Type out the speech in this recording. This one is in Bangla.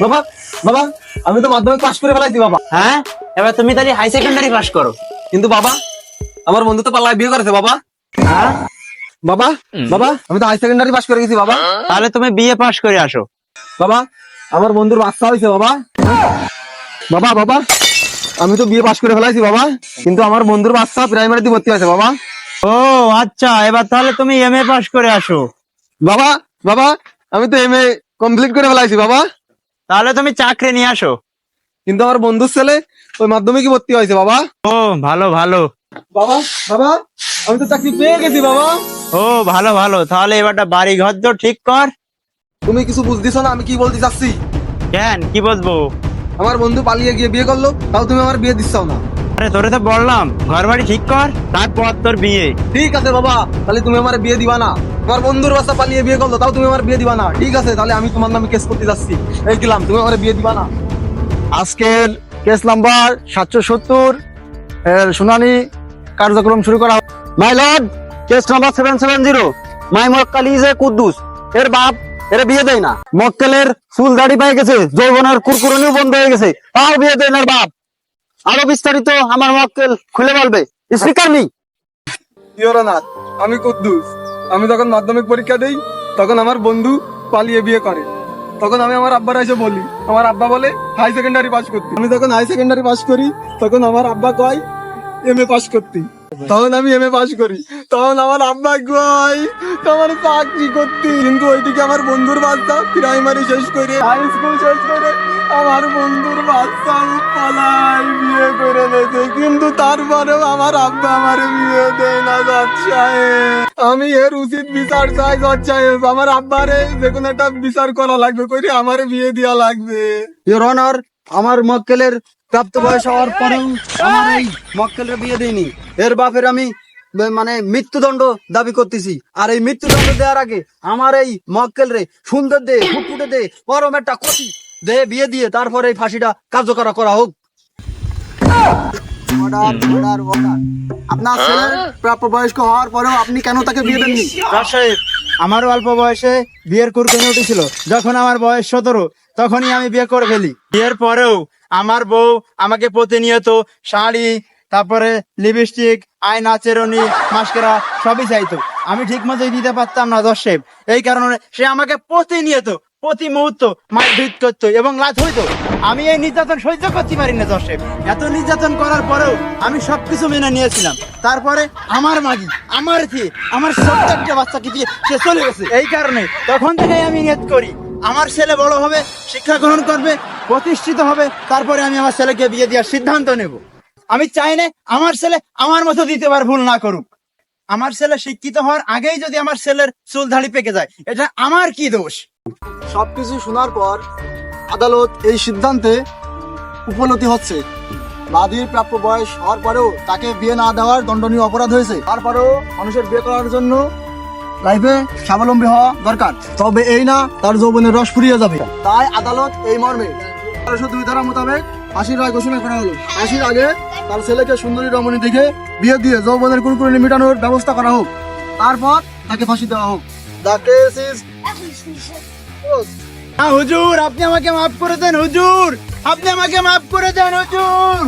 বাবা বাবা আমি তো মাধ্যমিক পাশ করে ফেলাইছি বাবা। হ্যাঁ, এবার তুমি তাহলে হাই সেকেন্ডারি পাস করো। কিন্তু বাবা আমার বন্ধু তো পাল্লায় বিয়ে করেছে বাবা। হ্যাঁ, বাবা বাবা আমি তো হাই সেকেন্ডারি পাশ করে গেছি বাবা। তাহলে তুমি বিএ পাস করে আসো। বাবা আমার বন্ধুর বাচ্চা হয়েছে বাবা। বাবা বাবা আমি তো বিয়ে পাশ করে ফেলাইছি বাবা, কিন্তু আমার বন্ধুর বাচ্চা প্রাইমারিতে ভর্তি হয়েছে বাবা। ও আচ্ছা, এবার তাহলে তুমি এমএ পাস করে আসো। বাবা বাবা আমি তো এমএ কমপ্লিট করে ফেলাইছি বাবা, তাহলে তুমি চাকরি নিয়ে আসো। কিন্তু আমার বন্ধুর ছেলে ওই মাধ্যমিকে ভর্তি হয়েছে বাবা। ও ভালো ভালো। বাবা বাবা আমি তো চাকরি পেয়ে গেছি বাবা। ও ভালো ভালো, তাহলে এবারটা বাড়ি ঘর তো ঠিক কর। তুমি কিছু বুঝতেছো না আমি কি বলতে চাচ্ছি? কেন, কি বলবো? আমার বন্ধু পালিয়ে গিয়ে বিয়ে করলো, তাও তুমি আমার বিয়ে দিচ্ছাও না। আরে তোরে তো বললাম ঘর বাড়ি ঠিক কর, তারপর তোর বিয়ে। ঠিক আছে বাবা, তাহলে তুমি আমার বিয়ে দিবা না। আমার বন্ধুর বাচ্চা পালিয়ে বিয়ে করলো, তাও তুমি আমার বিয়ে দিবা না। ঠিক আছে, তাহলে আমি তোমার নামে কেস করতে যাচ্ছি। এই গেলাম, তুমি আমার বিয়ে দিবা না। আজকের কেস নাম্বার 770 এর শুনানি কার্যক্রম শুরু করা। মাই লর্ড, কেস নাম্বার 770, মাই মক্কেল ইজ এ কুদ্দুস। এর বাপ এর বিয়ে দেয় না। মক্কেলের চুল দাড়ি পাই গেছে, যৌবনের কুরকুরনিও বন্ধ হয়ে গেছে, তাও বিয়ে দেয় না এর বাপ। আরো বিস্তারিত আমার মক্কেল খুলে বলবে। Speaker me. ইওর অনার, আমি কুদ্দুস। আমি যখন মাধ্যমিক পরীক্ষা দেই তখন আমার বন্ধু পালিয়ে বিয়ে করে। তখন আমি আমার আব্বার এসে বলি, আমার আব্বা বলে হাই সেকেন্ডারি পাস করতে। আমি যখন হাই সেকেন্ডারি পাস করি তখন আমার আব্বা কয় এমএ পাস করতে। তখন আমি এমএ পাস করি, তখন আমার আব্বা কয় তোমার চাকরি করতে। কিন্তু ওইদিকে আমার বন্ধুর বাচ্চা প্রাইমারি শেষ করে হাই স্কুল শেষ করে আমার বন্ধুর বাচ্চা পালায় বিয়ে করে নিয়েছে। কিন্তু তারপরেও আমার আব্বা আমার বিয়ে দেয় না। জজ সাহেব, আমি এর উচিত বিচার চাই। জজ সাহেব, আমার আব্বারে যে কোনো একটা বিচার করা লাগবে, কইরে আমার বিয়ে দেওয়া লাগবে। ইওর অনার, আমার মক্কেলের প্রাপ্ত বয়স হওয়ার পরেও আমার এই মক্কেলের বিয়ে দেয়নি। এর বাপের আমি মানে মৃত্যুদণ্ড দাবি করতেছি। আর এই মৃত্যুদণ্ড দেওয়ার আগে আমার এই মক্কেল রে সুন্দর দে, ফুটফুটে দে, পরম একটা কচি দে, বিয়ে দিয়ে তারপরে এই ফাঁসিটা কার্যকর করা হোক। Order order order. আপনার ছেলের প্রাপ্য বয়স্ক হওয়ার পরেও আপনি কেন তাকে বিয়ে দেননি? জজ সাহেব, আমারও অল্প বয়সে বিয়ের কুরকুনি উঠেছিল। যখন আমার বয়স 17, তখনই আমি বিয়ে করে ফেলি। বিয়ের পরেও আমার বউ আমাকে প্রতিনিয়ত শাড়ি, তারপরে লিপস্টিক, আয়না, চেরনি, মাস্কারা সবই চাইতো। আমি ঠিক মতোই দিতে পারতাম না জজ সাহেব। এই কারণে সে আমাকে প্রতিনিয়ত প্রতি মুহূর্ত মারপিট করতো এবং লাথ হইতো। আমি এই নির্যাতন সহ্য করতে পারি না জজ সাহেব। এত নির্যাতন করার পরেও আমি সবকিছু মেনে নিয়েছিলাম। তারপরে আমার মাগি, আমার থি, আমার ছোট্ট একটা বাচ্চাকে দিয়ে সে চলে গেছে। এই কারণে তখন থেকে আমি নিয়ত করি আমার ছেলে বড় হবে, শিক্ষা গ্রহণ করবে, প্রতিষ্ঠিত হবে, তারপরে আমি আমার ছেলেকে বিয়ে দেওয়ার সিদ্ধান্ত নেব। আমি চাই না আমার ছেলে আমার মতো দ্বিতীয়বার ভুল না করুক। আমার ছেলে শিক্ষিত হওয়ার আগেই যদি আমার ছেলের চুল দাড়ি পেকে যায়, এটা আমার কি দোষ? সবকিছু শোনার পর আদালত এই সিদ্ধান্তে উপনীত হচ্ছে, বাদীর প্রাপ্য বয়স হওয়ার পরেও তাকে বিয়ে না দেওয়ার দণ্ডনীয় অপরাধ হয়েছে। তারপরেও মানুষের বিয়ে করার জন্য লাইফে স্বাবলম্বী হওয়া দরকার, তবে এই না তার যৌবনের রস ফুরিয়ে যাবে। তাই আদালত এই মর্মে 1202 ধারা মোতাবেক ফাঁসির রায় ঘোষণা করা হলো। ফাঁসির আগে তার ছেলেকে সুন্দরী রমণী দেখে বিয়ে দিয়ে যৌবনের কুরকুরি মেটানোর ব্যবস্থা করা হোক, তারপর তাকে ফাঁসি দেওয়া হোক। দ্য কেস ইজ হুজুর, আপনি আমাকে মাফ করে দেন হুজুর, আপনি আমাকে মাফ করে দেন হুজুর।